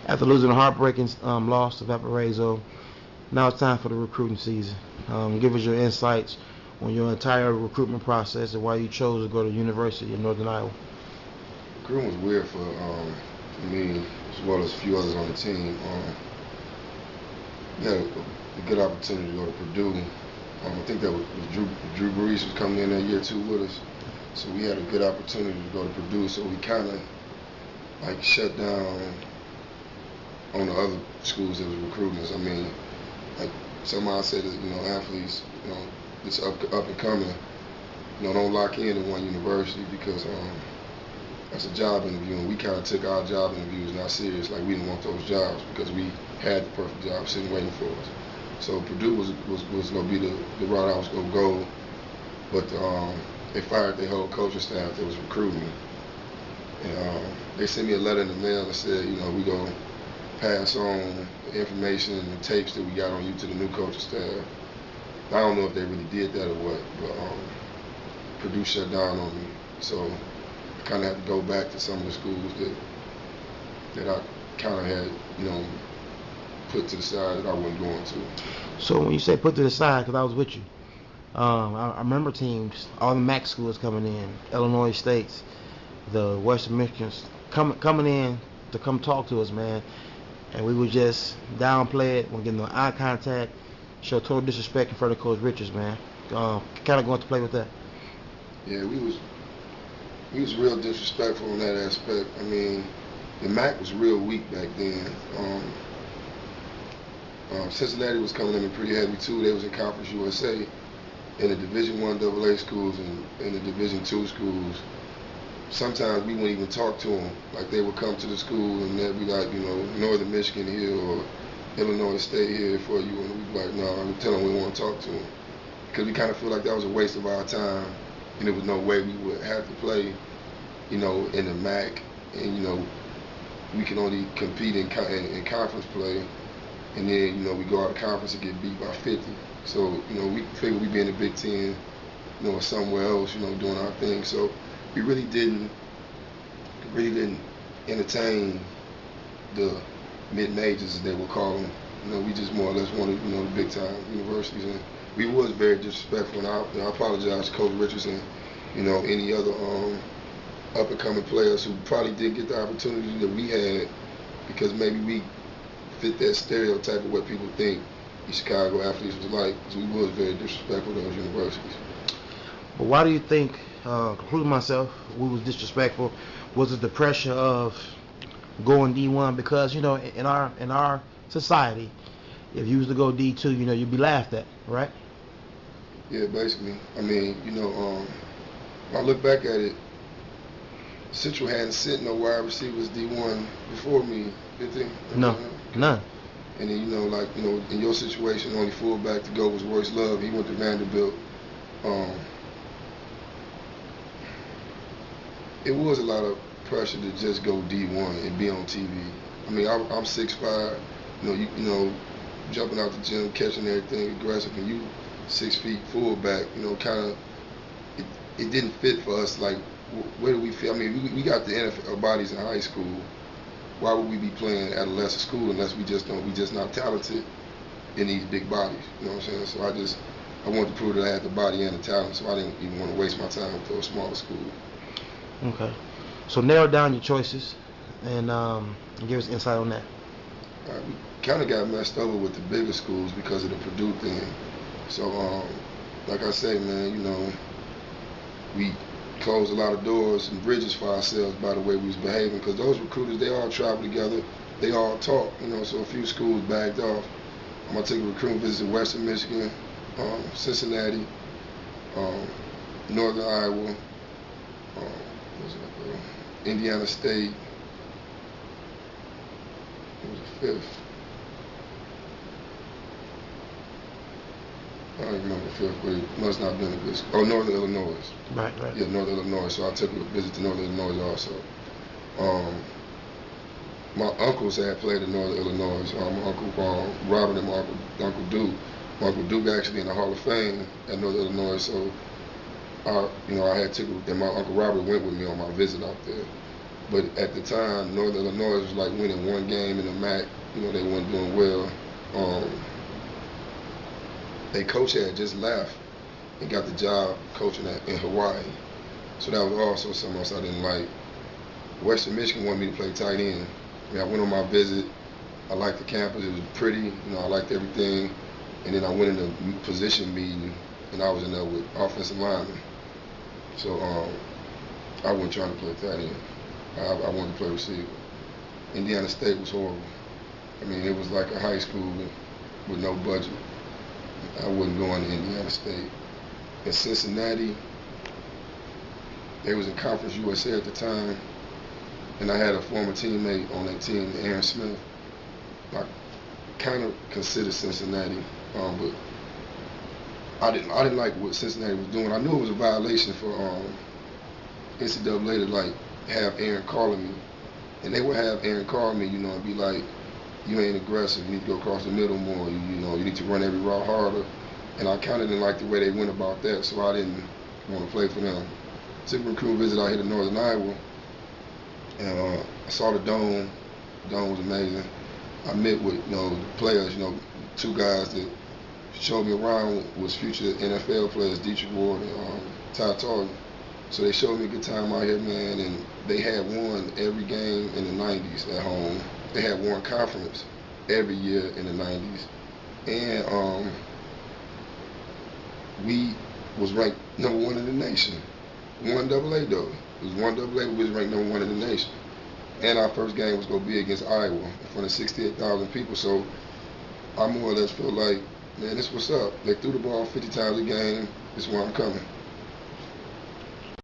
After losing a heartbreaking loss to Valparaiso, now it's time for the recruiting season. Give us your insights on your entire recruitment process and why you chose to go to the University of Northern Iowa. Recruiting was weird for me as well as a few others on the team. We had a good opportunity to go to Purdue. I think that was Drew Brees was coming in that year too with us. So we had a good opportunity to go to Purdue. So we kind of like shut down on the other schools that was recruiting us. I mean, like somebody said that, athletes, it's up and coming, don't lock in at one university because that's a job interview, and we kind of took our job interviews not serious. Like we didn't want those jobs because we had the perfect job sitting waiting for us. So Purdue was going to be the route I was going to go, but they fired their whole coaching staff that was recruiting me. And they sent me a letter in the mail that said, we going to pass on the information and the tapes that we got on you to the new coaching staff. I don't know if they really did that or what, but Purdue shut down on me. So I kind of had to go back to some of the schools that I kind of had, put to the side that I wasn't going to. So when you say put to the side, because I was with you, I remember teams, all the MAC schools coming in, Illinois States, the Western Michigans coming in to come talk to us, man, and we would just downplay it, wouldn't get no eye contact, show total disrespect in front of Coach Richards, man. Kind of going to play with that. Yeah, we was real disrespectful in that aspect. I mean, the MAC was real weak back then. Cincinnati was coming in pretty heavy too. They was in Conference USA, in the Division I AA schools and in the Division II schools. Sometimes we wouldn't even talk to them. Like they would come to the school and they'd be like, Northern Michigan here or Illinois State here for you, and we'd be like, no, I'm telling them we want to talk to them because we kind of feel like that was a waste of our time, and there was no way we would have to play, in the MAC, and we can only compete in conference play. And then, we go out of conference and get beat by 50. So, we figured we'd be in the Big Ten, or somewhere else, doing our thing. So we really didn't entertain the mid-majors, as they would call them. We just more or less wanted, the big-time universities. And we was very disrespectful. And I apologize to Coach Richards and, any other up-and-coming players who probably didn't get the opportunity that we had because maybe we fit that stereotype of what people think the Chicago athletes was like, because we was very disrespectful to those universities. But why do you think, including myself, we was disrespectful? Was it the pressure of going D1? Because in our society, if you was to go D2, you'd be laughed at, right? Yeah, basically. I mean, when I look back at it, Central hadn't sent no wide receivers D1 before me, did they? No, none. And then, in your situation, only fullback to go was Royce Love. He went to Vanderbilt. It was a lot of pressure to just go D1 and be on TV. I mean, I'm 6'5", jumping out the gym, catching everything aggressive, and you 6 feet fullback, kind of, it didn't fit for us. Like, where do we feel? I mean, we got the NFL bodies in high school. Why would we be playing at a lesser school unless we just not talented in these big bodies? You know what I'm saying? So I wanted to prove that I had the body and the talent, so I didn't even want to waste my time with those smaller schools. Okay. So narrow down your choices and give us insight on that. We kind of got messed over with the bigger schools because of the Purdue thing. So, like I say, man, we closed a lot of doors and bridges for ourselves by the way we was behaving, because those recruiters, they all travel together, they all talk, so a few schools backed off. I took a recruiting visit to Western Michigan, Cincinnati, Northern Iowa, Indiana State. It was the fifth. I don't remember the fifth, but it must not have been a good school. Oh, Northern Illinois. Right. Yeah, Northern Illinois. So I took a visit to Northern Illinois also. My uncles had played in Northern Illinois. My Uncle Robert and my Uncle Duke. My Uncle Duke actually in the Hall of Fame at Northern Illinois. So, I had and my Uncle Robert went with me on my visit out there. But at the time, Northern Illinois was like winning one game in the MAC. They weren't doing well. Their coach had just left and got the job coaching in Hawaii. So that was also something else I didn't like. Western Michigan wanted me to play tight end. I went on my visit. I liked the campus. It was pretty. I liked everything. And then I went in the position meeting, and I was in there with offensive linemen. So I wasn't trying to play tight end. I wanted to play receiver. Indiana State was horrible. It was like a high school with no budget. I wasn't going to Indiana State. In Cincinnati, they was in Conference USA at the time, and I had a former teammate on that team, Aaron Smith. I kind of considered Cincinnati, but I didn't like what Cincinnati was doing. I knew it was a violation for NCAA to like have Aaron calling me, and they would have Aaron call me, and be like, "You ain't aggressive. You need to go across the middle more. You need to run every route harder." And I kind of didn't like the way they went about that, so I didn't want to play for them. Took a recruit visit out here to Northern Iowa, and I saw the dome. The dome was amazing. I met with players. Two guys that showed me around was future NFL players, Dietrich Ward and Ty Tarleton. So they showed me a good time out here, man, and they had won every game in the 90s at home. They had won conference every year in the 90s. And we was ranked number 1 in the nation. 1AA though. It was 1AA, but we was ranked number 1 in the nation. And our first game was going to be against Iowa in front of 68,000 people. So I more or less feel like, man, this what's up. They threw the ball 50 times a game. This is where I'm coming.